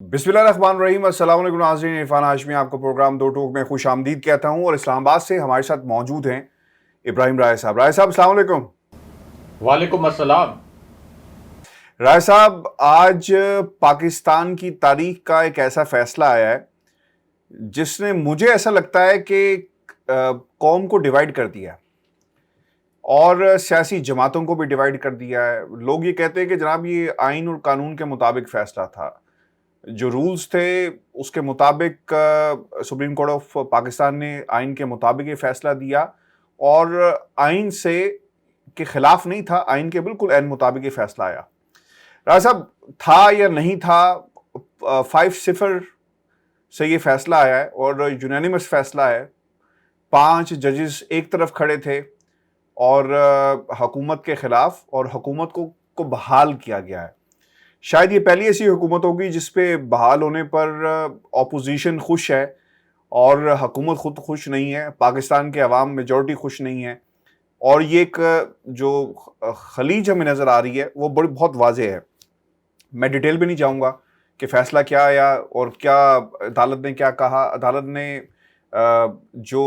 बिस्मिल्लाहिर्रहमानिर्रहीम। अस्सलाम वालेकुम नाज़रीन, इरफान हाशमी आपको प्रोग्राम दो टूक में खुश आमदीद कहता हूँ और इस्लामाबाद से हमारे साथ मौजूद हैं इब्राहिम राय साहब। राय साहब अस्सलाम वालेकुम। वालेकुम अस्सलाम। राय साहब, आज पाकिस्तान की तारीख का एक ऐसा फैसला आया है जिसने, मुझे ऐसा लगता है कि कौम को डिवाइड कर दिया और सियासी जमातों को भी डिवाइड कर दिया है। लोग ये कहते हैं कि जनाब ये आइन और कानून के मुताबिक फैसला था, जो रूल्स थे उसके मुताबिक सुप्रीम कोर्ट ऑफ पाकिस्तान ने आइन के मुताबिक ये फैसला दिया और आइन से के खिलाफ नहीं था, आइन के बिल्कुल ऐन मुताबिक ये फैसला आया। राजा साहब, था या नहीं था, 5-0 से ये फैसला आया है और यूनानिमस फैसला है। 5 जजेस एक तरफ खड़े थे और हुकूमत के खिलाफ, और हुकूमत को बहाल किया गया है। शायद ये पहली ऐसी हुकूमत होगी जिसपे बहाल होने पर ऑपोजिशन खुश है और हुकूमत खुद खुश नहीं है, पाकिस्तान के अवाम मेजॉरिटी खुश नहीं है। और ये एक जो खलीज हमें नज़र आ रही है वो बहुत वाज़ेह है। मैं डिटेल में नहीं जाऊंगा कि फ़ैसला क्या आया और क्या अदालत ने क्या कहा। अदालत ने जो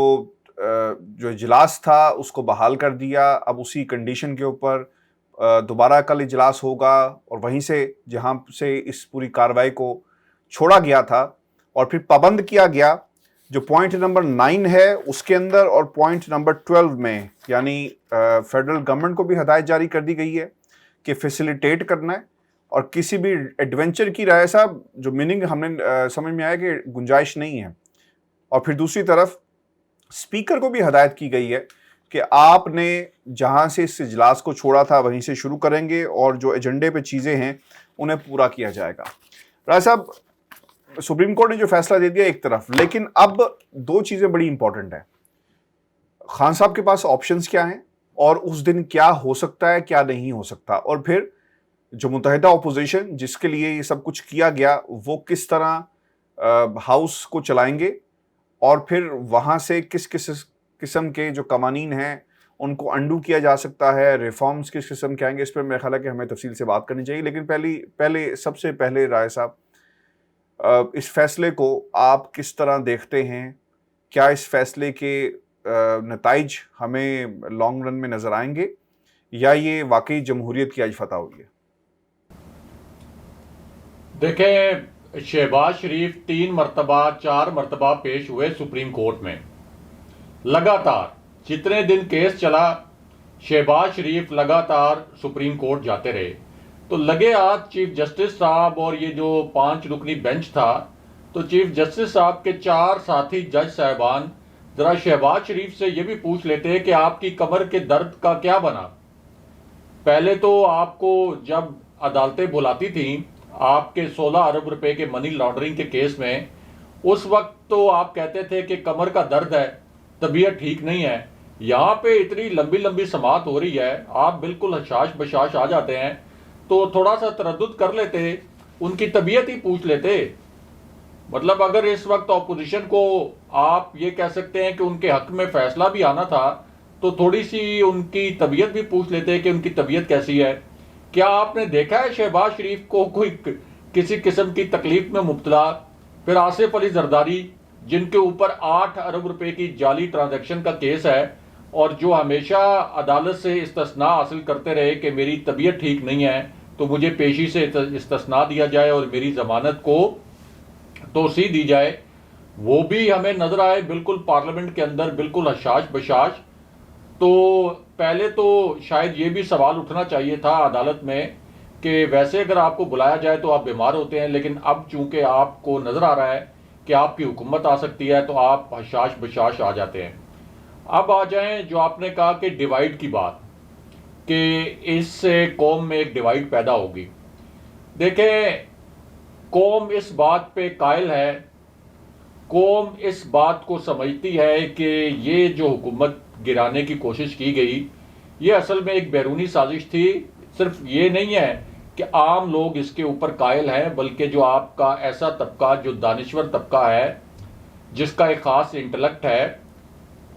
इजलास था उसको बहाल कर दिया। अब उसी कंडीशन के ऊपर दोबारा कल इजलास होगा और वहीं से जहां से इस पूरी कार्रवाई को छोड़ा गया था और फिर पाबंद किया गया, जो पॉइंट नंबर 9 है उसके अंदर और पॉइंट नंबर 12 में, यानी फेडरल गवर्नमेंट को भी हदायत जारी कर दी गई है कि फैसिलिटेट करना है और किसी भी एडवेंचर की, राय साहब जो मीनिंग हमने समझ में आया कि गुंजाइश नहीं है। और फिर दूसरी तरफ स्पीकर को भी हदायत की गई है कि आपने जहां से इस इजलास को छोड़ा था वहीं से शुरू करेंगे और जो एजेंडे पे चीज़ें हैं उन्हें पूरा किया जाएगा। राय साहब, सुप्रीम कोर्ट ने जो फैसला दे दिया एक तरफ, लेकिन अब दो चीज़ें बड़ी इंपॉर्टेंट हैं। खान साहब के पास ऑप्शंस क्या हैं और उस दिन क्या हो सकता है क्या नहीं हो सकता, और फिर जो मुत्तहिदा अपोजिशन जिसके लिए ये सब कुछ किया गया वो किस तरह हाउस को चलाएंगे और फिर वहाँ से किस किस किस्म के जो कवानीन हैं उनको अंडू किया जा सकता है, रिफॉर्म्स किस किस्म के आएंगे। इस पर मेरा ख्याल है कि हमें तफसील से बात करनी चाहिए। लेकिन सबसे पहले राय साहब, इस फैसले को आप किस तरह देखते हैं? क्या इस फैसले के नताइज हमें लॉन्ग रन में नज़र आएंगे या ये वाकई जमहूरियत की आज फतह हुई है? देखें, शहबाज शरीफ 3 मरतबा 4 मरतबा पेश हुए सुप्रीम कोर्ट में। लगातार जितने दिन केस चला, शहबाज शरीफ लगातार सुप्रीम कोर्ट जाते रहे। तो लगे आज चीफ जस्टिस साहब और ये जो 5 रुकनी बेंच था, तो चीफ जस्टिस साहब के 4 साथी जज साहबान जरा शहबाज शरीफ से ये भी पूछ लेते कि आपकी कमर के दर्द का क्या बना। पहले तो आपको जब अदालतें बुलाती थीं आपके 16 अरब रुपए के मनी लॉन्ड्रिंग के केस में, उस वक्त तो आप कहते थे कि कमर का दर्द है, तबीयत ठीक नहीं है। यहाँ पे इतनी लंबी लंबी समाअत हो रही है, आप बिल्कुल हशाश बशाश आ जाते हैं। तो थोड़ा सा तरद्दुद कर लेते, उनकी तबीयत ही पूछ लेते। मतलब अगर इस वक्त ऑपोजिशन को आप ये कह सकते हैं कि उनके हक में फैसला भी आना था, तो थोड़ी सी उनकी तबीयत भी पूछ लेते कि उनकी तबीयत कैसी है। क्या आपने देखा है शहबाज शरीफ को कोई किसी किस्म की तकलीफ में मुब्तला? फिर आसिफ अली जरदारी, जिनके ऊपर 8 अरब रुपए की जाली ट्रांजैक्शन का केस है और जो हमेशा अदालत से इस्तिस्ना हासिल करते रहे कि मेरी तबीयत ठीक नहीं है तो मुझे पेशी से इस्तिस्ना दिया जाए और मेरी जमानत को तोसी दी जाए, वो भी हमें नजर आए बिल्कुल पार्लियामेंट के अंदर बिल्कुल हशाश बशाश। तो पहले तो शायद ये भी सवाल उठना चाहिए था अदालत में कि वैसे अगर आपको बुलाया जाए तो आप बीमार होते हैं, लेकिन अब चूंकि आपको नजर आ रहा है कि आपकी हुकूमत आ सकती है तो आप हशाश बशाश आ जाते हैं। अब आ जाएं जो आपने कहा कि डिवाइड की बात, कि इससे कौम में एक डिवाइड पैदा होगी। देखें, कौम इस बात पे कायल है, कौम इस बात को समझती है कि ये जो हुकूमत गिराने की कोशिश की गई, ये असल में एक बैरूनी साजिश थी। सिर्फ ये नहीं है कि आम लोग इसके ऊपर कायल हैं, बल्कि जो आपका ऐसा तबका जो दानिश्वर तबका है, जिसका एक ख़ास इंटेलेक्ट है,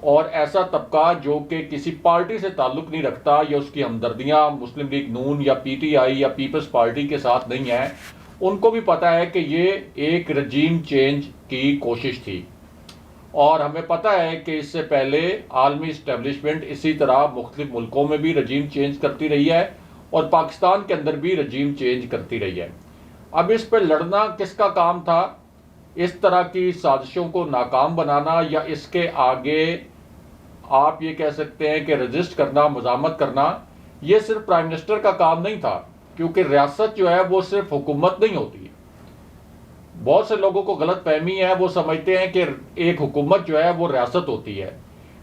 और ऐसा तबका जो कि किसी पार्टी से ताल्लुक़ नहीं रखता या उसकी हमदर्दियाँ मुस्लिम लीग नून या PTI या पीपल्स पार्टी के साथ नहीं है, उनको भी पता है कि ये एक रजीम चेंज की कोशिश थी। और हमें पता है कि इससे पहले आलमी इस्टेब्लिशमेंट इसी तरह मुख्तलिफ मुल्कों में भी रजीम चेंज करती रही है और पाकिस्तान के अंदर भी रजीम चेंज करती रही है। अब इस पर लड़ना किसका काम था? इस तरह की साजिशों को नाकाम बनाना, या इसके आगे आप ये कह सकते हैं कि रजिस्ट करना, मज़ामत करना, ये सिर्फ प्राइम मिनिस्टर का काम नहीं था, क्योंकि रियासत जो है वो सिर्फ हुकूमत नहीं होती है। बहुत से लोगों को गलत फहमी है, वो समझते हैं कि एक हुकूमत जो है वो रियासत होती है।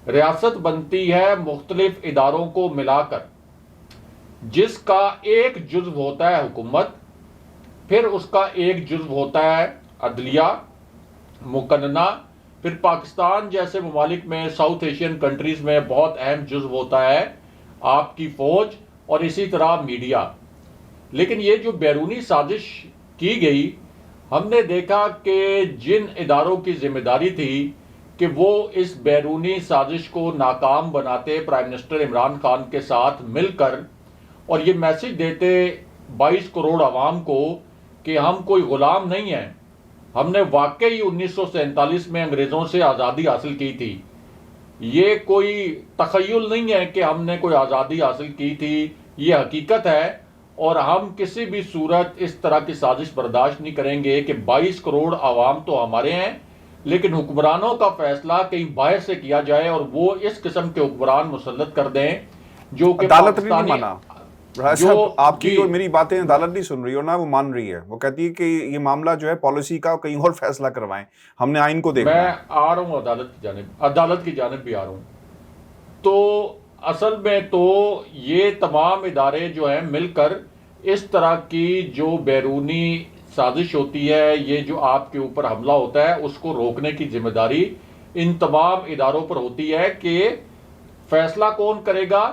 रियासत बनती है मुख्तलिफ इदारों को मिलाकर, जिसका एक जुज़्व होता है हुकूमत, फिर उसका एक जुज़्व होता है अदलिया, मुकन्ना, फिर पाकिस्तान जैसे ममालिक में, साउथ एशियन कंट्रीज़ में बहुत अहम जुज़्व होता है आपकी फ़ौज, और इसी तरह मीडिया। लेकिन ये जो बैरूनी साजिश की गई, हमने देखा कि जिन इदारों की जिम्मेदारी थी कि वो इस बैरूनी साजिश को नाकाम बनाते प्राइम मिनिस्टर इमरान खान के साथ मिलकर, और ये मैसेज देते 22 करोड़ आवाम को कि हम कोई ग़ुलाम नहीं हैं, हमने वाकई 1947 में अंग्रेज़ों से आज़ादी हासिल की थी। ये कोई तख़य्युल नहीं है कि हमने कोई आज़ादी हासिल की थी, ये हकीकत है। और हम किसी भी सूरत इस तरह की साजिश बर्दाश्त नहीं करेंगे कि 22 करोड़ आवाम तो हमारे हैं, लेकिन हुक्मरानों का फैसला कहीं बाहर से किया जाए और वो इस किस्म के हुक्मरान मुसल्लत कर दें जो कि अदालत भी नहीं माना। जो आपकी जो मेरी बातें अदालत नहीं सुन रही हो ना, वो मान रही है। वो कहती है कि ये मामला जो है पॉलिसी का, कहीं और फैसला करवाएं, हमने आइन को देखना है। मैं आ रहा हूँ अदालत की जानिब भी आ रहा हूँ। तो असल में तो ये तमाम इदारे जो हैं मिलकर इस तरह की जो बैरूनी साजिश होती है, ये जो आपके ऊपर हमला होता है, उसको रोकने की जिम्मेदारी इन तमाम इदारों पर होती है कि फैसला कौन करेगा,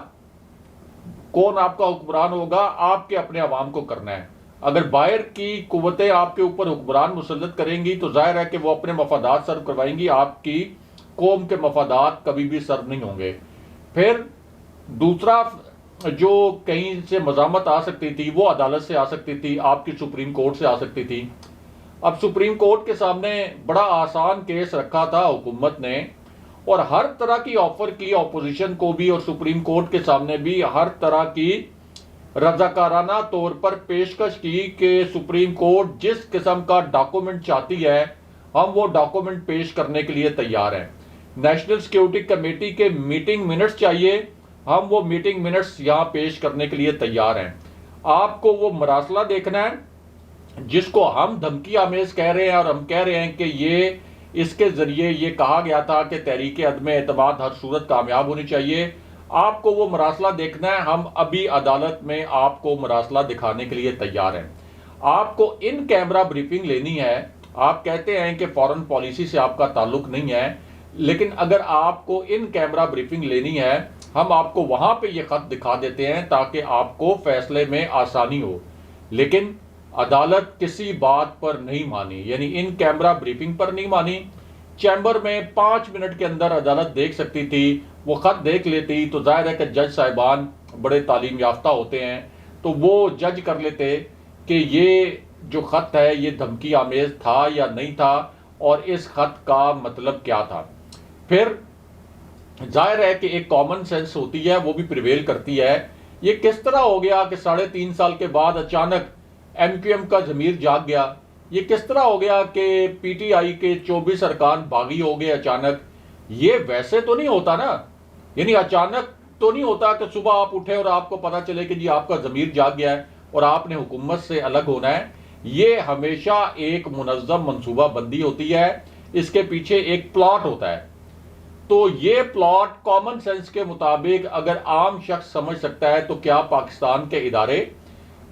कौन आपका हुक्मरान होगा, आपके अपने अवाम को करना है। अगर बाहर की कुव्वतें आपके ऊपर हुक्मरान मुसल्लत करेंगी तो जाहिर है कि वो अपने मफादात सर्व करवाएंगी, आपकी कौम के मफादात कभी भी सर्व नहीं होंगे। फिर दूसरा, जो कहीं से मज़ामत आ सकती थी वो अदालत से आ सकती थी, आपकी सुप्रीम कोर्ट से आ सकती थी। अब सुप्रीम कोर्ट के सामने बड़ा आसान केस रखा था हुकूमत ने, और हर तरह की ऑफर की अपोजिशन को भी, और सुप्रीम कोर्ट के सामने भी हर तरह की रजाकाराना तौर पर पेशकश की कि सुप्रीम कोर्ट जिस किस्म का डॉक्यूमेंट चाहती है हम वो डॉक्यूमेंट पेश करने के लिए तैयार हैं। नेशनल सिक्योरिटी कमेटी के मीटिंग मिनट्स चाहिए, हम वो मीटिंग मिनट्स यहाँ पेश करने के लिए तैयार हैं। आपको वो मरासला देखना है जिसको हम धमकी आमेज कह रहे हैं, और हम कह रहे हैं कि ये इसके ज़रिए ये कहा गया था कि तहरीक अदम एतमाद हर सूरत कामयाब होनी चाहिए। आपको वो मरासला देखना है, हम अभी अदालत में आपको मरासला दिखाने के लिए तैयार हैं। आपको इन कैमरा ब्रीफिंग लेनी है। आप कहते हैं कि फॉरेन पॉलिसी से आपका ताल्लुक नहीं है, लेकिन अगर आपको इन कैमरा ब्रीफिंग लेनी है, हम आपको वहाँ पे ये ख़त दिखा देते हैं ताकि आपको फैसले में आसानी हो। लेकिन अदालत किसी बात पर नहीं मानी, यानी इन कैमरा ब्रीफिंग पर नहीं मानी। चैम्बर में 5 मिनट के अंदर अदालत देख सकती थी, वो ख़त देख लेती तो जाहिर है कि जज साहिबान बड़े तालीम याफ्ता होते हैं, तो वो जज कर लेते कि ये जो ख़त है ये धमकी आमेज था या नहीं था, और इस ख़त का मतलब क्या था। फिर जाहिर है कि एक कॉमन सेंस होती है, वो भी प्रिवेल करती है। ये किस तरह हो गया कि 3.5 साल के बाद अचानक MQM का ज़मीर जाग गया? ये किस तरह हो गया कि PTI के 24 अरकान बागी हो गए अचानक? ये वैसे तो नहीं होता ना, यानी अचानक तो नहीं होता कि सुबह आप उठे और आपको पता चले कि जी आपका ज़मीर जाग गया है और आपने हुकूमत से अलग होना है। ये हमेशा एक मुनज़्ज़म मनसूबाबंदी होती है, इसके पीछे एक प्लॉट होता है। तो ये प्लॉट कॉमन सेंस के मुताबिक अगर आम शख्स समझ सकता है, तो क्या पाकिस्तान के इदारे,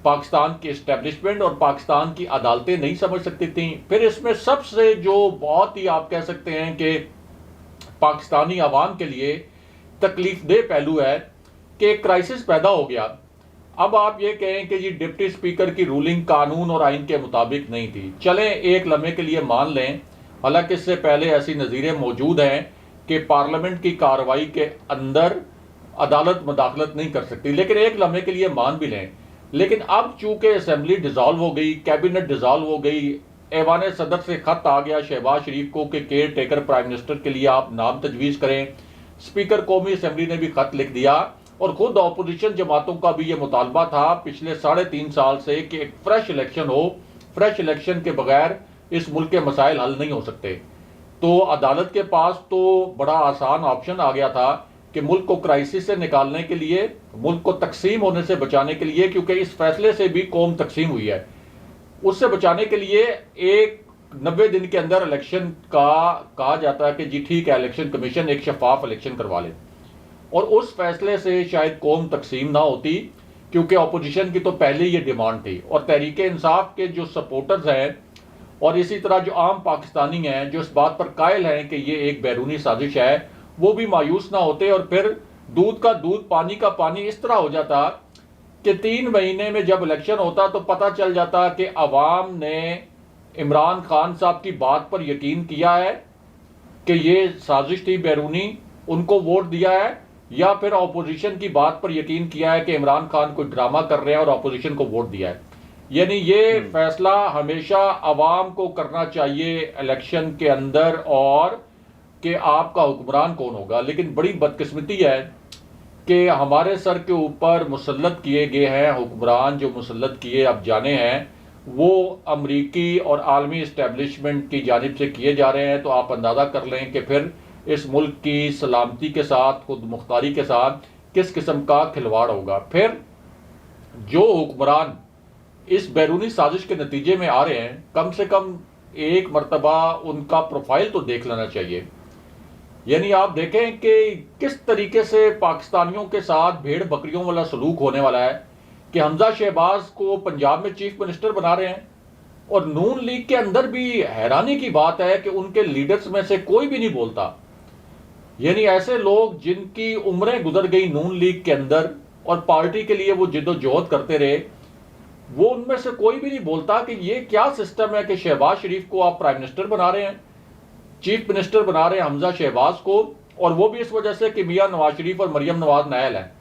पाकिस्तान की इस्टेब्लिशमेंट और पाकिस्तान की अदालतें नहीं समझ सकती थी? फिर इसमें सबसे जो बहुत ही आप कह सकते हैं कि पाकिस्तानी अवाम के लिए तकलीफदेह पहलू है कि क्राइसिस पैदा हो गया। अब आप ये कहें कि जी डिप्टी स्पीकर की रूलिंग कानून और आइन के मुताबिक नहीं थी, चलें एक लम्हे के लिए मान लें, हालांकि इससे पहले ऐसी नज़ीरें मौजूद हैं कि पार्लियामेंट की कार्रवाई के अंदर अदालत मुदाखलत नहीं कर सकती, लेकिन एक लम्हे के लिए मान भी लें। लेकिन अब चूंकि असेंबली डिसॉल्व हो गई, कैबिनेट डिसॉल्व हो गई, ऐवान सदर से खत आ गया शहबाज शरीफ को कि केयर टेकर प्राइम मिनिस्टर के लिए आप नाम तजवीज़ करें, स्पीकर कौमी असेंबली ने भी खत लिख दिया, और खुद अपोजिशन जमातों का भी ये मुतालबा था पिछले 3.5 साल से कि एक फ्रेश इलेक्शन हो। फ्रेश इलेक्शन के बगैर इस मुल्क के मसाइल हल नहीं हो सकते। तो अदालत के पास तो बड़ा आसान ऑप्शन आ गया था कि मुल्क को क्राइसिस से निकालने के लिए, मुल्क को तकसीम होने से बचाने के लिए, क्योंकि इस फैसले से भी कौम तकसीम हुई है, उससे बचाने के लिए एक 90 दिन के अंदर इलेक्शन का कहा जाता है कि जी ठीक है, इलेक्शन कमीशन एक शफाफ इलेक्शन करवा ले। और उस फैसले से शायद कौम तकसीम ना होती, क्योंकि अपोजिशन की तो पहले ही ये डिमांड थी। और तहरीक इंसाफ के जो सपोर्टर्स हैं और इसी तरह जो आम पाकिस्तानी हैं जो इस बात पर कायल हैं कि ये एक बैरूनी साजिश है, वो भी मायूस ना होते, और फिर दूध का दूध पानी का पानी इस तरह हो जाता कि 3 महीने में जब इलेक्शन होता तो पता चल जाता कि अवाम ने इमरान खान साहब की बात पर यकीन किया है कि ये साजिश थी बैरूनी, उनको वोट दिया है, या फिर अपोजिशन की बात पर यकीन किया है कि इमरान खान कोई ड्रामा कर रहे हैं और अपोजिशन को वोट दिया है। यानी ये फैसला हमेशा अवाम को करना चाहिए इलेक्शन के अंदर, और कि आपका हुक्मरान कौन होगा। लेकिन बड़ी बदकिस्मती है कि हमारे सर के ऊपर मुसल्लत किए गए हैं हुक्मरान, जो मुसल्लत किए अब जाने हैं वो अमरीकी और आलमी इस्टेब्लिशमेंट की जानिब से किए जा रहे हैं। तो आप अंदाज़ा कर लें कि फिर इस मुल्क की सलामती के साथ, खुद मुख्तारी के साथ किस किस्म का खिलवाड़ होगा। फिर जो हुक्मरान इस बैरूनी साजिश के नतीजे में आ रहे हैं, कम से कम एक मरतबा उनका प्रोफाइल तो देख लेना चाहिए। यानी आप देखें कि किस तरीके से पाकिस्तानियों के साथ भेड़ बकरियों वाला सलूक होने वाला है कि हमजा शहबाज को पंजाब में चीफ मिनिस्टर बना रहे हैं, और नून लीग के अंदर भी हैरानी की बात है कि उनके लीडर्स में से कोई भी नहीं बोलता। यानी ऐसे लोग जिनकी उम्रें गुजर गई नून लीग के अंदर और पार्टी के लिए वो जिद्दोजहद करते रहे, वो उनमें से कोई भी नहीं बोलता कि ये क्या सिस्टम है कि शहबाज शरीफ को आप प्राइम मिनिस्टर बना रहे हैं, चीफ मिनिस्टर बना रहे हैं हमजा शहबाज को, और वो भी इस वजह से कि मियां नवाज शरीफ और मरियम नवाज नायल हैं।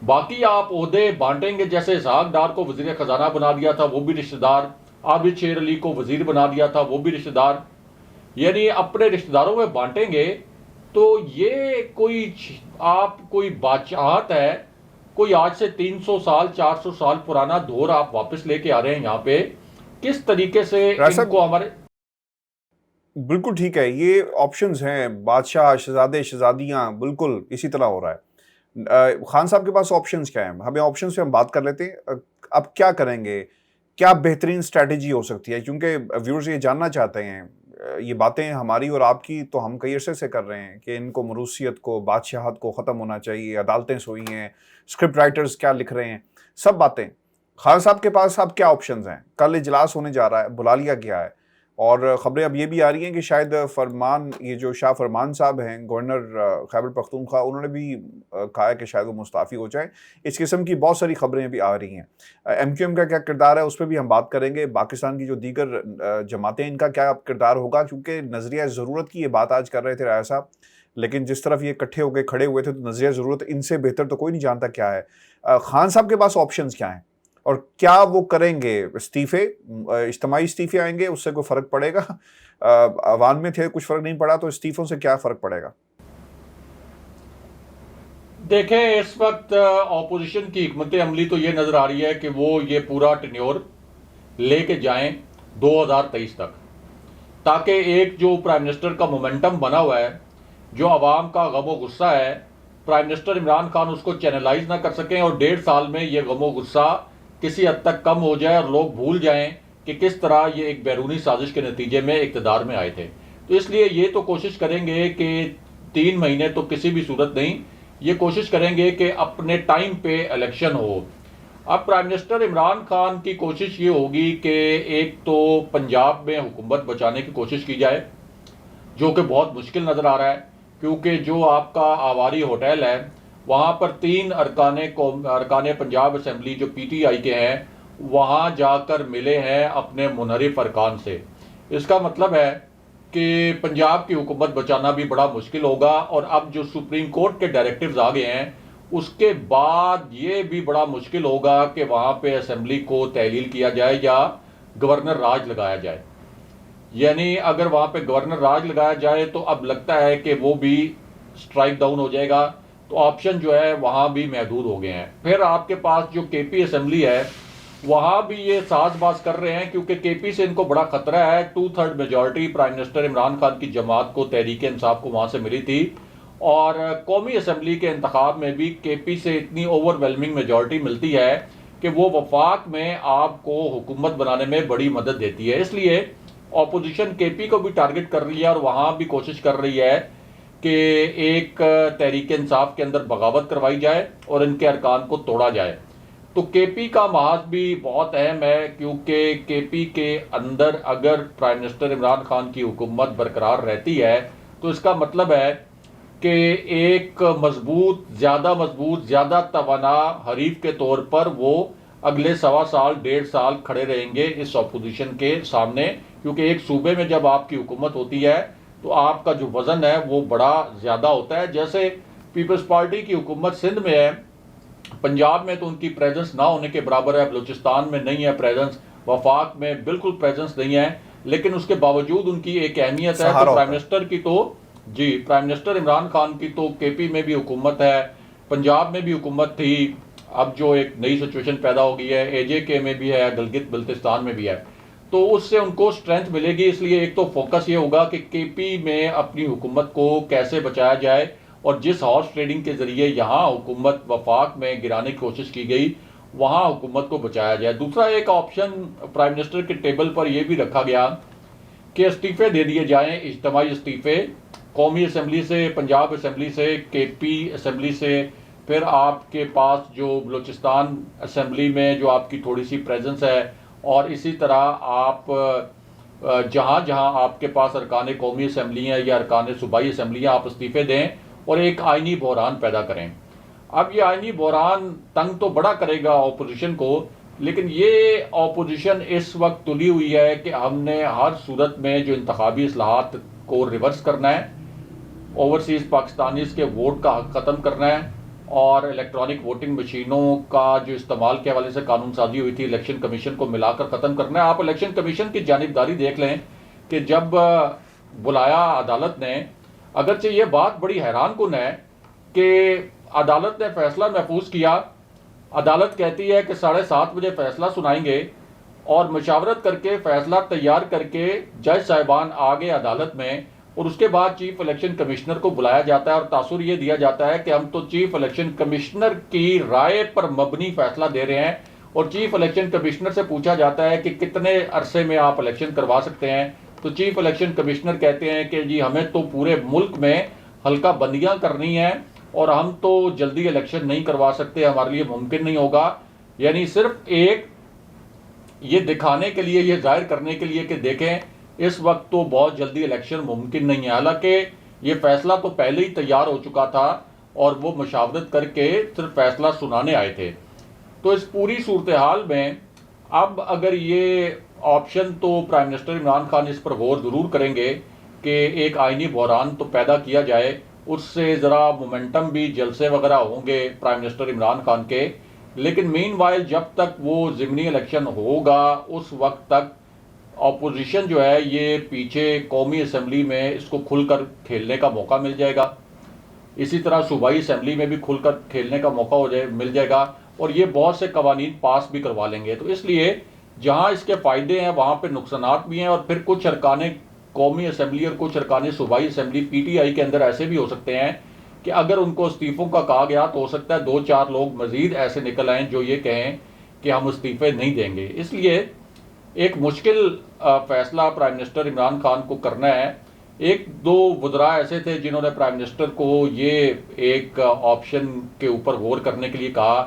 बाकी आप ओहदे बांटेंगे, जैसे इसहाक डार को वजीर खजाना बना दिया था वो भी रिश्तेदार, आबिद शेर अली को वजीर बना दिया था वो भी रिश्तेदार, यानी अपने रिश्तेदारों में बांटेंगे। तो ये कोई बादशाहत है, कोई आज से 300 साल 400 साल पुराना दौर आप वापस लेके आ रहे हैं यहाँ पे। किस तरीके से इनको हमारे बिल्कुल ठीक है, ये ऑप्शंस हैं, बादशाह, शहजादे, शहजादियाँ, बिल्कुल इसी तरह हो रहा है। खान साहब के पास ऑप्शंस क्या हैं? हमें ऑप्शंस पे हम बात कर लेते हैं। अब क्या करेंगे, क्या बेहतरीन स्ट्रैटेजी हो सकती है? क्योंकि व्यूअर्स ये जानना चाहते हैं, ये बातें हमारी और आपकी तो हम कई अरसे से कर रहे हैं कि इनको मरूसियत को, बादशाहत को ख़त्म होना चाहिए, अदालतें सोई हैं, स्क्रिप्ट राइटर्स क्या लिख रहे हैं, सब बातें। खान साहब के पास अब क्या ऑप्शंस हैं? कल इजलास होने जा रहा है, बुला लिया गया है, और ख़बरें अब ये भी आ रही हैं कि शायद फरमान, ये जो शाह फरमान साहब हैं गवर्नर खैबर पख्तूनख्वा, उन्होंने भी कहा है कि शायद वो मुस्ताफ़ी हो जाएं। इस किस्म की बहुत सारी ख़बरें भी आ रही हैं। MQM का क्या किरदार है उस पर भी हम बात करेंगे। पाकिस्तान की जो दीगर जमातें, इनका क्या किरदार होगा, क्योंकि नज़रिया ज़रूरत की ये बात आज कर रहे थे राय साहब, लेकिन जिस तरफ ये इकट्ठे होकर खड़े हुए थे तो नज़रिया ज़रूरत इनसे बेहतर तो कोई नहीं जानता क्या है। खान साहब के पास ऑप्शंस क्या हैं और क्या वो करेंगे? इस्तीफे, इज्तिमाई इस्तीफे आएंगे, उससे कोई फ़र्क पड़ेगा? अवान में थे, कुछ फ़र्क नहीं पड़ा, तो इस्तीफ़ों से क्या फ़र्क पड़ेगा? देखें, इस वक्त ऑपोजिशन की हिकमत अमली तो ये नज़र आ रही है कि वो ये पूरा टेन्योर लेके जाएं 2023 तक, ताकि एक जो प्राइम मिनिस्टर का मोमेंटम बना हुआ है, जो आवाम का गमो गुस्सा है, प्राइम मिनिस्टर इमरान खान उसको चैनलाइज ना कर सकें और 1.5 साल में ये गमो गुस्सा किसी हद तक कम हो जाए और लोग भूल जाएं कि किस तरह ये एक बैरूनी साजिश के नतीजे में इक़्तिदार में आए थे। तो इसलिए ये तो कोशिश करेंगे कि 3 महीने तो किसी भी सूरत नहीं, ये कोशिश करेंगे कि अपने टाइम पे इलेक्शन हो। अब प्राइम मिनिस्टर इमरान खान की कोशिश ये होगी कि एक तो पंजाब में हुकूमत बचाने की कोशिश की जाए, जो कि बहुत मुश्किल नज़र आ रहा है, क्योंकि जो आपका आवारी होटल है वहाँ पर 3 अरकान पंजाब असम्बली जो PTI के हैं वहाँ जाकर मिले हैं अपने मुनहरिफ अरकान से। इसका मतलब है कि पंजाब की हुकूमत बचाना भी बड़ा मुश्किल होगा। और अब जो सुप्रीम कोर्ट के डायरेक्टिव्स आ गए हैं उसके बाद ये भी बड़ा मुश्किल होगा कि वहाँ पे असेंबली को तहलील किया जाए या गवर्नर राज लगाया जाए। यानी अगर वहाँ पे गवर्नर राज लगाया जाए तो अब लगता है कि वो भी स्ट्राइक डाउन हो जाएगा, तो ऑप्शन जो है वहाँ भी महदूद हो गए हैं। फिर आपके पास जो केपी असेंबली है वहाँ भी ये साजबाज कर रहे हैं, क्योंकि केपी से इनको बड़ा खतरा है। 2/3 majority prime minister Imran Khan की जमात को, तहरीक इंसाफ को वहाँ से मिली थी, और कौमी असेंबली के इंतखाब में भी केपी से इतनी ओवरवेलमिंग मेजॉरिटी मिलती है कि वो वफाक में आपको हुकूमत बनाने में बड़ी मदद देती है। इसलिए ऑपोजिशन केपी को भी टारगेट कर रही है और वहाँ भी कोशिश कर रही है कि एक तहरीक इंसाफ के अंदर बगावत करवाई जाए और इनके अरकान को तोड़ा जाए। तो केपी का महाज भी बहुत अहम है, क्योंकि केपी के अंदर अगर प्राइम मिनिस्टर इमरान खान की हुकूमत बरकरार रहती है तो इसका मतलब है कि एक मजबूत, ज़्यादा तवाना हरीफ के तौर पर वो अगले 1.25 1.5 साल खड़े रहेंगे इस अपोजिशन के सामने। क्योंकि एक सूबे में जब आपकी हुकूमत होती है तो आपका जो वज़न है वो बड़ा ज़्यादा होता है। जैसे पीपल्स पार्टी की हुकूमत सिंध में है, पंजाब में तो उनकी प्रेजेंस ना होने के बराबर है, बलूचिस्तान में नहीं है प्रेजेंस, वफाक में बिल्कुल प्रेजेंस नहीं है, लेकिन उसके बावजूद उनकी एक अहमियत है। तो प्राइम मिनिस्टर की तो जी, प्राइम मिनिस्टर इमरान खान की तो केपी में भी हुकूमत है, पंजाब में भी हुकूमत थी, अब जो एक नई सिचुएशन पैदा हो गई है एजेके में भी है, गिलगित बल्तिस्तान में भी है, तो उससे उनको स्ट्रेंथ मिलेगी। इसलिए एक तो फोकस ये होगा कि केपी में अपनी हुकूमत को कैसे बचाया जाए, और जिस हॉर्स ट्रेडिंग के जरिए यहाँ हुकूमत वफाक में गिराने की कोशिश की गई वहाँ हुकूमत को बचाया जाए। दूसरा एक ऑप्शन प्राइम मिनिस्टर के टेबल पर यह भी रखा गया कि इस्तीफे दे दिए जाएं, इज्तिमाई इस्तीफे, कौमी असेंबली से, पंजाब असेंबली से, केपी असेंबली से, फिर आपके पास जो बलूचिस्तान असेंबली में जो आपकी थोड़ी सी प्रेजेंस है, और इसी तरह आप जहाँ जहाँ आपके पास अरकान कौमी असेंबली हैं या अरकान सूबाई असेंबली हैं, आप इस्तीफे दें और एक आइनी बहरान पैदा करें। अब ये आइनी बहरान तंग तो बड़ा करेगा ऑपोजिशन को, लेकिन ये ऑपोजिशन इस वक्त तुली हुई है कि हमने हर सूरत में जो इंतखाबी इस्लाहात को रिवर्स करना है, ओवरसीज़ पाकिस्तानीज के वोट का हक ख़त्म करना है, और इलेक्ट्रॉनिक वोटिंग मशीनों का जो इस्तेमाल के हवाले से कानून साजी हुई थी इलेक्शन कमीशन को मिलाकर ख़त्म करना है। आप इलेक्शन कमीशन की जानिबदारी देख लें कि जब बुलाया अदालत ने, अगरचे ये बात बड़ी हैरान कुन है कि अदालत ने फैसला महफूज किया, अदालत कहती है कि 7:30 बजे फैसला सुनाएंगे, और मशावरत करके फैसला तैयार करके जज साहिबान आ गए अदालत में, और उसके बाद चीफ इलेक्शन कमिश्नर को बुलाया जाता है और तासुर ये दिया जाता है कि हम तो चीफ इलेक्शन कमिश्नर की राय पर मबनी फैसला दे रहे हैं, और चीफ इलेक्शन कमिश्नर से पूछा जाता है कि कितने अरसे में आप इलेक्शन करवा सकते हैं, तो चीफ इलेक्शन कमिश्नर कहते हैं कि जी हमें तो पूरे मुल्क में हल्का बंदियां करनी है और हम तो जल्दी इलेक्शन नहीं करवा सकते, हमारे लिए मुमकिन नहीं होगा। यानी सिर्फ एक ये दिखाने के लिए, ये जाहिर करने के लिए कि देखें इस वक्त तो बहुत जल्दी इलेक्शन मुमकिन नहीं है, हालांकि ये फैसला तो पहले ही तैयार हो चुका था और वो मशावरत करके सिर्फ फैसला सुनाने आए थे। तो इस पूरी सूरत हाल में अब अगर ये ऑप्शन, तो प्राइम मिनिस्टर इमरान खान इस पर गौर ज़रूर करेंगे कि एक आइनी बहरान तो पैदा किया जाए, उससे ज़रा मोमेंटम भी, जलसे वगैरह होंगे प्राइम मिनिस्टर इमरान खान के। लेकिन मीनवाइल जब तक वो ज़िमनी इलेक्शन होगा उस वक्त तक ऑपोजिशन जो है ये पीछे कौमी असेंबली में इसको खुलकर खेलने का मौका मिल जाएगा, इसी तरह सूबाई असेंबली में भी खुलकर खेलने का मौका मिल जाएगा, और ये बहुत से कवानीन पास भी करवा लेंगे। तो इसलिए जहाँ इसके फ़ायदे हैं वहाँ पे नुकसानात भी हैं, और फिर कुछ अरकान कौमी असेंबली और कुछ अरकान सूबाई असेंबली पीटीआई के अंदर ऐसे भी हो सकते हैं कि अगर उनको इस्तीफ़ों का कहा गया तो हो सकता है 2-4 लोग मज़ीद ऐसे निकल आएँ जो ये कहें कि हम इस्तीफ़े नहीं देंगे। इसलिए एक मुश्किल फैसला प्राइम मिनिस्टर इमरान खान को करना है। 1-2 वज़रा ऐसे थे जिन्होंने प्राइम मिनिस्टर को ये एक ऑप्शन के ऊपर गौर करने के लिए कहा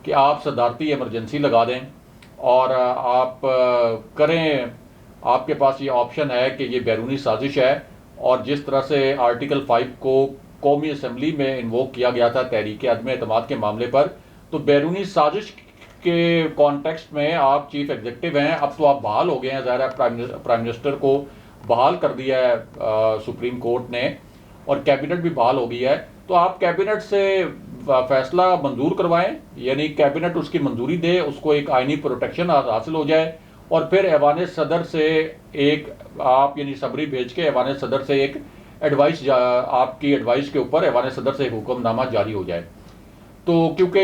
कि आप सदारती इमरजेंसी लगा दें और आप करें, आपके पास ये ऑप्शन है कि ये बैरूनी साजिश है, और जिस तरह से आर्टिकल 5 को कौमी असेंबली में इन्वोक किया गया था तहरीक अदम एतमाद के मामले पर, तो बैरूनी साजिश के कॉन्टेक्स्ट में आप चीफ एग्जीक्यूटिव हैं, अब तो आप बहाल हो गए हैं, ज़ाहिर है प्राइम मिनिस्टर को बहाल कर दिया है सुप्रीम कोर्ट ने, और कैबिनेट भी बहाल हो गई है, तो आप कैबिनेट से फैसला मंजूर करवाएं, यानी कैबिनेट उसकी मंजूरी दे, उसको एक आइनी प्रोटेक्शन हासिल हो जाए, और फिर ऐवान सदर से एक आप यानी सबरी भेज के ऐवान सदर से एक एडवाइस, आपकी एडवाइस के ऊपर ऐवान सदर से एक हुक्मनामा जारी हो जाए। तो क्योंकि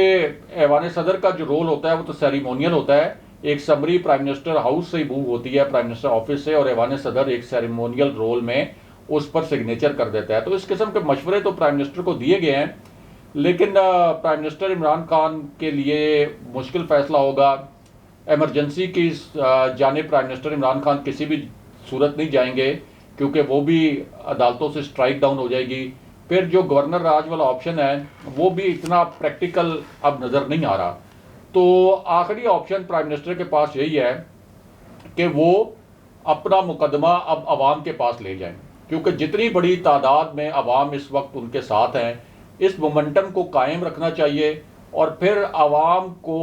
ऐवान सदर का जो रोल होता है वो तो सेरिमोनियल होता है, एक समरी प्राइम मिनिस्टर हाउस से ही मूव होती है, प्राइम मिनिस्टर ऑफिस से, और ऐवान सदर एक सेरिमोनियल रोल में उस पर सिग्नेचर कर देता है। तो इस किस्म के मशवरे तो प्राइम मिनिस्टर को दिए गए हैं, लेकिन प्राइम मिनिस्टर इमरान खान के लिए मुश्किल फैसला होगा। इमरजेंसी की जानिब प्राइम मिनिस्टर इमरान खान किसी भी सूरत नहीं जाएंगे, क्योंकि वो भी अदालतों से स्ट्राइक डाउन हो जाएगी। फिर जो गवर्नर राज वाला ऑप्शन है वो भी इतना प्रैक्टिकल अब नज़र नहीं आ रहा। तो आखिरी ऑप्शन प्राइम मिनिस्टर के पास यही है कि वो अपना मुकदमा अब आवाम के पास ले जाएं, क्योंकि जितनी बड़ी तादाद में आवाम इस वक्त उनके साथ हैं, इस मोमेंटम को कायम रखना चाहिए। और फिर आवाम को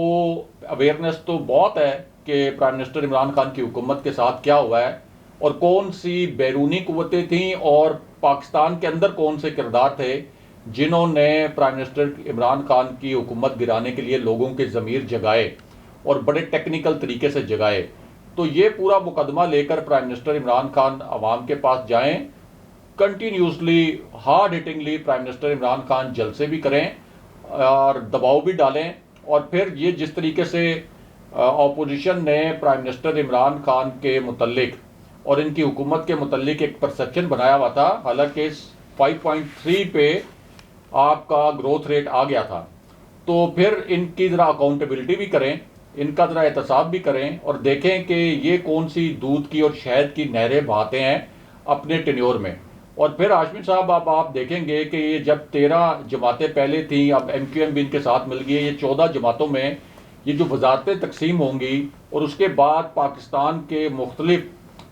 अवेयरनेस तो बहुत है कि प्राइम मिनिस्टर इमरान खान की हुकूमत के साथ क्या हुआ है, और कौन सी बैरूनी कुव्वतें थीं और पाकिस्तान के अंदर कौन से किरदार थे जिन्होंने प्राइम मिनिस्टर इमरान खान की हुकूमत गिराने के लिए लोगों के ज़मीर जगाए और बड़े टेक्निकल तरीके से जगाए। तो ये पूरा मुकदमा लेकर प्राइम मिनिस्टर इमरान खान आवाम के पास जाएं, continuously hard hittingly prime minister Imran Khan जलसे भी करें और दबाव भी डालें। और फिर ये जिस तरीके से ऑपोजिशन ने प्राइम मिनिस्टर इमरान खान के मुतल्लिक और इनकी हुकूमत के मुतल्लिक एक परसेप्शन बनाया हुआ था, हालांकि 5.3 पे आपका ग्रोथ रेट आ गया था, तो फिर इनकी ज़रा अकाउंटेबिलिटी भी करें, इनका ज़रा एहतसाब भी करें और देखें कि ये कौन सी दूध की और शहद की नहरें बहाते हैं अपने टेन्योर में। और फिर हाशमी साहब अब आप देखेंगे कि ये जब 13 जमातें पहले थी, अब MQM भी इनके साथ मिल गई है, ये 14 जमातों में ये जो वजारतें तकसीम होंगी, और उसके बाद पाकिस्तान के मुख्तलिफ,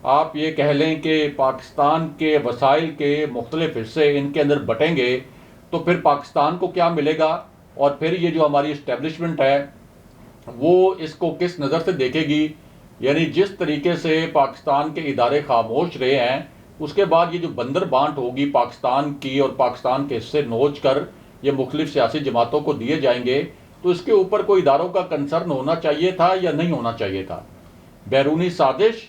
आप ये कह लें कि पाकिस्तान के वसाइल के मुख्तलिफ हिस्से इनके अंदर बटेंगे, तो फिर पाकिस्तान को क्या मिलेगा, और फिर ये जो हमारी इस्टेब्लिशमेंट है वो इसको किस नज़र से देखेगी। यानी जिस तरीके से पाकिस्तान के इदारे खामोश रहे हैं, उसके बाद ये जो बंदर बांट होगी पाकिस्तान की और पाकिस्तान के हिस्से नोच कर ये मुख्तलिफ सियासी जमातों को दिए जाएंगे, तो इसके ऊपर कोई इदारों का कंसर्न होना चाहिए था या नहीं होना चाहिए था। बैरूनी साजिश,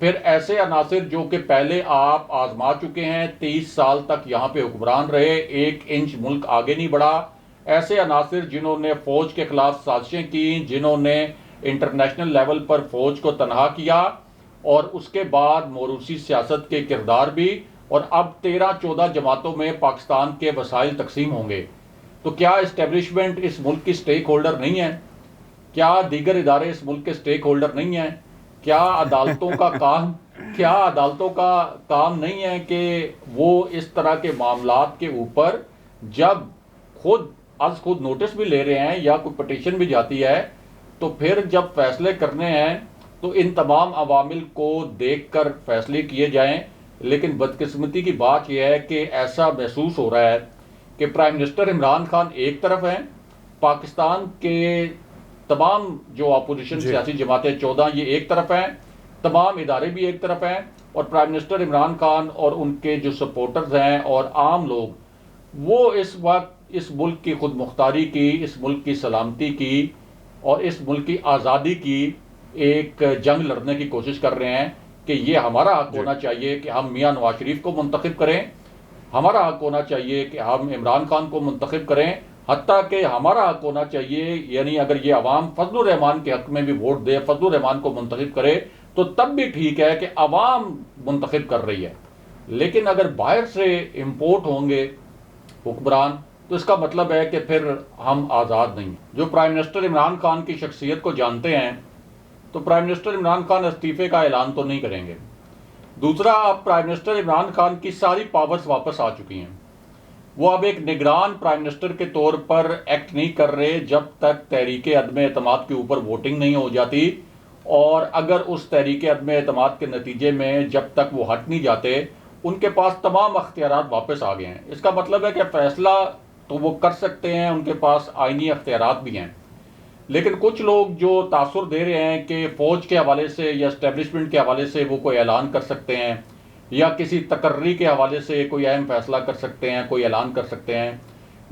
फिर ऐसे अनासिर जो कि पहले आप आजमा चुके हैं, 30 साल तक यहाँ पे हुक्मरान रहे, 1 इंच मुल्क आगे नहीं बढ़ा, ऐसे अनासिर जिन्होंने फ़ौज के खिलाफ साजिशें की, जिन्होंने इंटरनेशनल लेवल पर फ़ौज को तनहा किया, और उसके बाद मोरूसी सियासत के किरदार भी, और अब 13-14 जमातों में पाकिस्तान के वसाइल तकसीम होंगे। तो क्या इस्टेब्लिशमेंट इस मुल्क की स्टेक होल्डर नहीं है? क्या दीगर इदारे इस मुल्क के स्टेक होल्डर नहीं हैं? क्या अदालतों का काम नहीं है कि वो इस तरह के मामलात के ऊपर जब खुद नोटिस भी ले रहे हैं या कोई पटिशन भी जाती है, तो फिर जब फैसले करने हैं तो इन तमाम अवामिल को देखकर फैसले किए जाएं। लेकिन बदकिस्मती की बात यह है कि ऐसा महसूस हो रहा है कि प्राइम मिनिस्टर इमरान खान एक तरफ हैं, पाकिस्तान के तमाम जो अपोजिशन सियासी जमातें 14 ये एक तरफ हैं, तमाम इदारे भी एक तरफ हैं, और प्राइम मिनिस्टर इमरान खान और उनके जो सपोर्टर्स हैं और आम लोग, वो इस वक्त इस मुल्क की खुद मुख्तारी की, इस मुल्क की सलामती की और इस मुल्क की आज़ादी की एक जंग लड़ने की कोशिश कर रहे हैं कि ये हमारा हक होना चाहिए कि हम मियां नवाज शरीफ को मुंतखब करें, हमारा हक होना चाहिए कि हम इमरान खान को मुंतखब करें, हत्ता कि हमारा हक होना चाहिए, यानी अगर ये अवाम फजलुर रहमान के हक में भी वोट दे, फजलुर रहमान को मुंतखब करे, तो तब भी ठीक है कि अवाम मुंतखब कर रही है। लेकिन अगर बाहर से इम्पोर्ट होंगे हुक्मरान, तो इसका मतलब है कि फिर हम आज़ाद नहीं। जो प्राइम मिनिस्टर इमरान खान की शख्सियत को जानते हैं, तो प्राइम मिनिस्टर इमरान खान इस्तीफे का ऐलान तो नहीं करेंगे। दूसरा, अब प्राइम मिनिस्टर इमरान खान की सारी पावर्स वापस आ चुकी हैं, वो अब एक निगरान प्राइम मिनिस्टर के तौर पर एक्ट नहीं कर रहे जब तक तहरीक अदम एतमाद के ऊपर वोटिंग नहीं हो जाती, और अगर उस तहरीक अदम एतमाद के नतीजे में जब तक वो हट नहीं जाते, उनके पास तमाम अख्तियारात वापस आ गए हैं। इसका मतलब है कि फैसला तो वो कर सकते हैं, उनके पास आइनी अख्तियारात भी हैं। लेकिन कुछ लोग जो तासुर दे रहे हैं कि फ़ौज के हवाले से या इस्टेब्लिशमेंट के हवाले से वो कोई ऐलान कर सकते हैं, या किसी तकर्री के हवाले से कोई अहम फैसला कर सकते हैं, कोई ऐलान कर सकते हैं,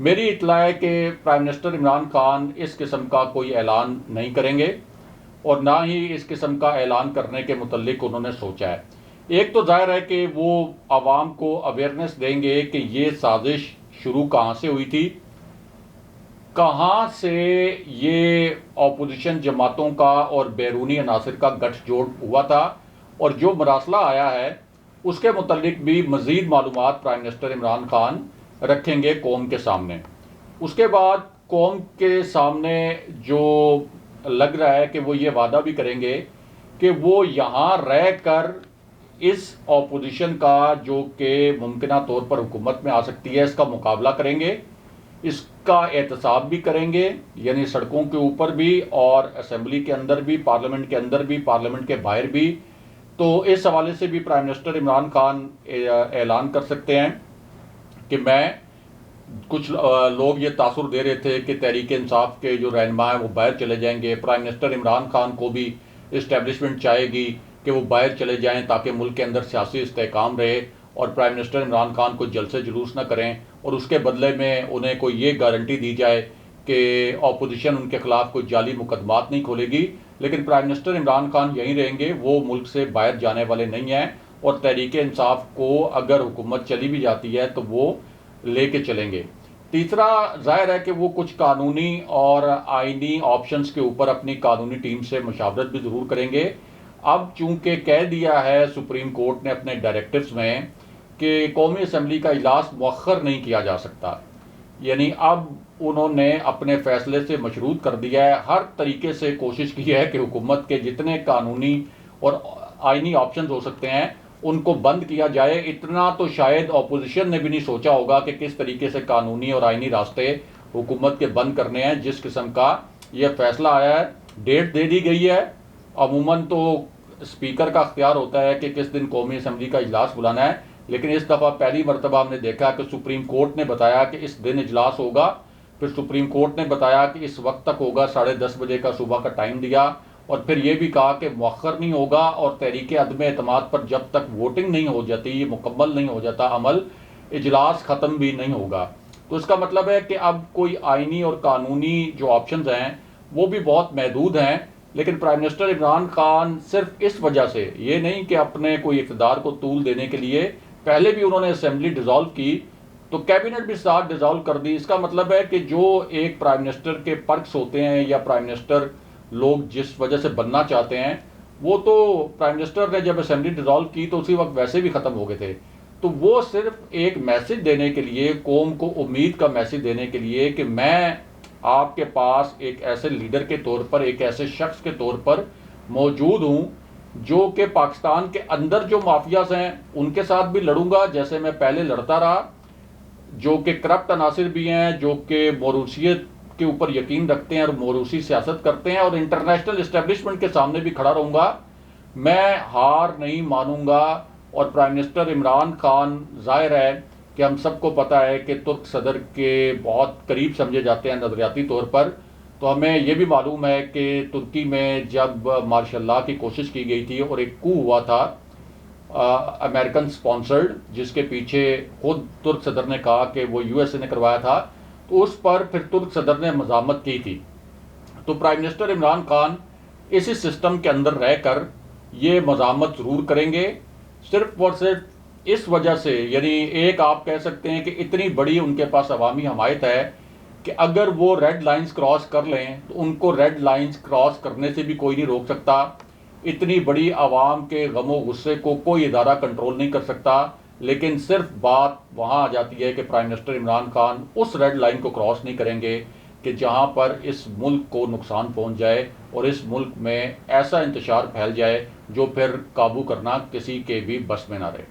मेरी इत्तला है कि प्राइम मिनिस्टर इमरान खान इस किस्म का कोई ऐलान नहीं करेंगे और ना ही इस किस्म का ऐलान करने के मुतल्लिक उन्होंने सोचा है। एक तो जाहिर है कि वो आवाम को अवेयरनेस देंगे कि ये साजिश शुरू कहाँ से हुई थी, कहाँ से ये अपोजिशन जमातों का और बैरूनी अनासर का गठजोड़ हुआ था और जो मरासला आया है उसके मुतल्लिक भी मज़ीद मालूमात प्राइम मिनिस्टर इमरान खान रखेंगे कौम के सामने। उसके बाद कौम के सामने जो लग रहा है कि वो ये वादा भी करेंगे कि वो यहाँ रह कर इस अपोजिशन का जो कि मुमकिना तौर पर हुकूमत में आ सकती है इसका मुकाबला करेंगे, इसका एहतसाब भी करेंगे, यानी सड़कों के ऊपर भी और असेंबली के अंदर भी, पार्लियामेंट के अंदर भी, पार्लियामेंट के बाहर भी। तो इस हवाले से भी प्राइम मिनिस्टर इमरान खान ऐलान कर सकते हैं कि मैं कुछ लोग ये तासुर दे रहे थे कि तहरीक इंसाफ के जो रहनुमा हैं वो बाहर चले जाएंगे। प्राइम मिनिस्टर इमरान खान को भी इस्टेब्लिशमेंट चाहेगी कि वो बाहर चले जाएं ताकि मुल्क के अंदर सियासी इस्तेहकाम रहे और प्राइम मिनिस्टर इमरान खान को जलसे जुलूस न करें और उसके बदले में उन्हें कोई ये गारंटी दी जाए कि अपोजिशन उनके खिलाफ कोई जाली मुकदमात नहीं खोलेगी। लेकिन प्राइम मिनिस्टर इमरान खान यहीं रहेंगे, वो मुल्क से बाहर जाने वाले नहीं हैं और तहरीक इंसाफ को अगर हुकूमत चली भी जाती है तो वो लेके चलेंगे। तीसरा जाहिर है कि वो कुछ कानूनी और आइनी ऑप्शंस के ऊपर अपनी कानूनी टीम से मशावरत भी ज़रूर करेंगे। अब चूंकि कह दिया है सुप्रीम कोर्ट ने अपने डायरेक्टिव्स में कि कौमी असम्बली का इजलास मौखर नहीं किया जा सकता, यानी अब उन्होंने अपने फैसले से मशरूत कर दिया है, हर तरीके से कोशिश की है कि हुकूमत के जितने कानूनी और आइनी ऑप्शंस हो सकते हैं उनको बंद किया जाए। इतना तो शायद अपोजिशन ने भी नहीं सोचा होगा कि किस तरीके से कानूनी और आइनी रास्ते हुकूमत के बंद करने हैं। जिस किस्म का यह फैसला आया है, डेट दे दी गई है। अमूमन तो स्पीकर का अख्तियार होता है कि किस दिन कौमी असम्बली का इजलास बुलाना है, लेकिन इस दफ़ा पहली मरतबा हमने देखा कि सुप्रीम कोर्ट ने बताया कि इस दिन इजलास होगा, फिर सुप्रीम कोर्ट ने बताया कि इस वक्त तक होगा, 10:30 बजे का सुबह का टाइम दिया और फिर ये भी कहा कि मौखर नहीं होगा और तहरीक अदम एतमाद पर जब तक वोटिंग नहीं हो जाती, ये मुकम्मल नहीं हो जाता अमल, इजलास ख़त्म भी नहीं होगा। तो इसका मतलब है कि अब कोई आइनी और कानूनी जो ऑप्शंस हैं वो भी बहुत महदूद हैं। लेकिन प्राइम मिनिस्टर इमरान खान सिर्फ इस वजह से, ये नहीं कि अपने कोई इक़्तिदार को तूल देने के लिए, पहले भी उन्होंने असेंबली डिज़ोल्व की तो कैबिनेट भी साथ डिज़ोल्व कर दी। इसका मतलब है कि जो एक प्राइम मिनिस्टर के पर्क्स होते हैं या प्राइम मिनिस्टर लोग जिस वजह से बनना चाहते हैं, वो तो प्राइम मिनिस्टर ने जब असेंबली डिज़ोल्व की तो उसी वक्त वैसे भी ख़त्म हो गए थे। तो वो सिर्फ एक मैसेज देने के लिए, कौम को उम्मीद का मैसेज देने के लिए कि मैं आपके पास एक ऐसे लीडर के तौर पर, एक ऐसे शख्स के तौर पर मौजूद हूँ जो कि पाकिस्तान के अंदर जो माफियाज हैं उनके साथ भी लड़ूंगा जैसे मैं पहले लड़ता रहा, जो कि करप्ट अनासिर भी हैं, जो कि मौरूसियत के ऊपर यकीन रखते हैं और मौरूसी सियासत करते हैं, और इंटरनेशनल इस्टेब्लिशमेंट के सामने भी खड़ा रहूँगा। मैं हार नहीं मानूंगा। और प्राइम मिनिस्टर इमरान खान, जाहिर है कि हम सबको पता है कि तुर्क सदर के बहुत करीब समझे जाते हैं नज़रियाती तौर पर। तो हमें यह भी मालूम है कि तुर्की में जब मार्शल लॉ की कोशिश की गई थी और एक कू हुआ था अमेरिकन स्पॉन्सर्ड, जिसके पीछे खुद तुर्क सदर ने कहा कि वो यूएसए ने करवाया था, तो उस पर फिर तुर्क सदर ने मज़ामत की थी। तो प्राइम मिनिस्टर इमरान खान इसी सिस्टम के अंदर रहकर ये मज़ामत ज़रूर करेंगे, सिर्फ और सिर्फ इस वजह से, यानी एक आप कह सकते हैं कि इतनी बड़ी उनके पास अवामी हमायत है कि अगर वो रेड लाइंस क्रॉस कर लें तो उनको रेड लाइंस क्रॉस करने से भी कोई नहीं रोक सकता। इतनी बड़ी आवाम के गमो गुस्से को कोई इदारा कंट्रोल नहीं कर सकता। लेकिन सिर्फ बात वहाँ आ जाती है कि प्राइम मिनिस्टर इमरान खान उस रेड लाइन को क्रॉस नहीं करेंगे कि जहाँ पर इस मुल्क को नुकसान पहुँच जाए और इस मुल्क में ऐसा इंतशार फैल जाए जो फिर काबू करना किसी के भी बस में ना रहे।